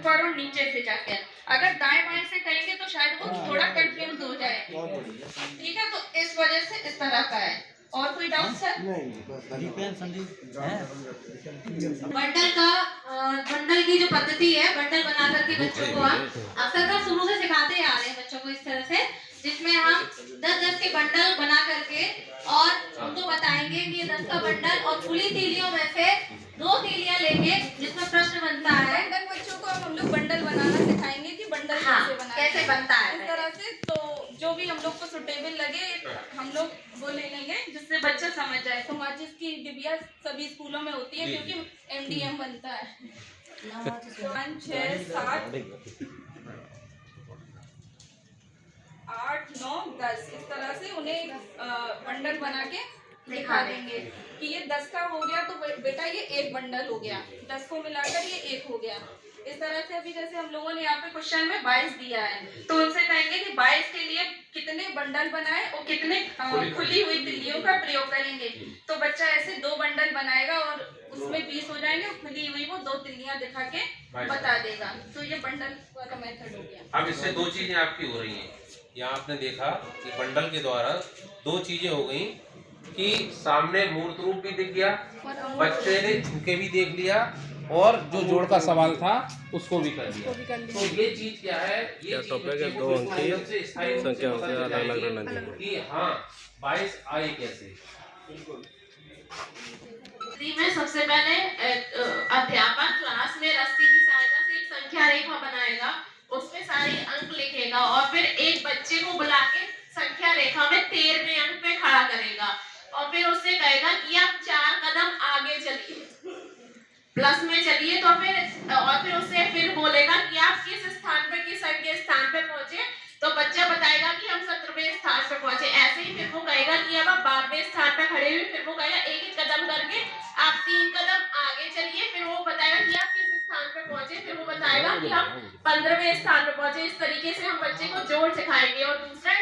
ऊपर और नीचे से जाके। अगर दाएं बाएं से कहेंगे तो शायद वो थोड़ा कंफ्यूज हो जाए। ठीक है, तो इस वजह से इस तरह का है। और कोई डाउट सर? बंडल का बंडल की जो पद्धति है, बंडल बना करके बच्चों को हम अक्सर कर शुरू से सिखाते आ रहे हैं बच्चों को इस तरह से, जिसमें हम 10-10 के बंडल बना करके और उनको बताएंगे कि ये 10 का बंडल और खुली तीलियों में से 2 तीलियां लेंगे, जिसमें प्रश्न बनता है। बंडल बच्चों को हम लोग बंडल बनाना सिखाएंगे कि बंडल कैसे बनता है इस तरह से। तो जो भी हम लोग को सुटेबल लगे हम लोग वो ले लेंगे, जिससे बच्चा समझ जाए। तो माचिस की डिबिया सभी स्कूलों में होती है क्योंकि MDM बनता है। 5, 6, 7, 8, 9, 10 इस तरह से उन्हें बंडल बना के दिखा देंगे कि ये 10 का हो गया तो बेटा ये एक बंडल हो गया, 10 को मिलाकर ये एक हो गया। इस तरह से अभी जैसे हम लोगों ने यहाँ पे क्वेश्चन में 22 दिया है, तो उनसे कहेंगे कि 22 के लिए कितने बंडल बनाए और कितने खुली हुई तिल्लियों का प्रयोग करेंगे। तो बच्चा ऐसे 2 बंडल बनाएगा और उसमें 20 हो जाएंगे, खुली हुई वो 2 तिल्लियां दिखा के बता देगा। तो ये बंडल वाला मेथड हो गया। अब इससे 2 चीजें आपकी हो रही हैं। यहाँ आपने देखा कि बंडल के द्वारा 2 चीजें हो गई कि सामने मूर्त रूप भी दिख गया, बच्चे ने झुके भी देख लिया और जो जोड़ का सवाल था उसको भी कर लिया। तो ये चीज क्या है, ये टॉपिक है 2 अंक की संख्या होती है अलग अलग रणनीति कि हाँ 22 आए कैसे। में सबसे पहले अध्यापक क्लास में रस्सी की सहायता से एक संख्या रेखा बनाएगा, उसमें सारे अंक लिखेगा और फिर एक बच्चे को बुला के संख्या रेखा में 13वें अंक पे खड़ा करेगा और फिर उससे कहेगा कि आप 4 कदम आगे चलिए, प्लस में चलिए। तो फिर उससे फिर बोलेगा कि आप किस स्थान पे, किस अंक के स्थान पे पहुंचे, तो बच्चा बताएगा कि हम 17वें स्थान पे पहुंचे। ऐसे ही फिर वो कहेगा कि अब आप 12वें स्थान पे खड़े हुए, फिर वो कहेगा एक एक कदम करके आप 3 कदम आगे चलिए, फिर वो बताएगा कि आप किस स्थान पे पहुंचे, फिर वो बताएगा कि हम 15वें स्थान पे पहुंचे। इस तरीके से हम बच्चे को जोड़ सिखाएंगे। और दूसरा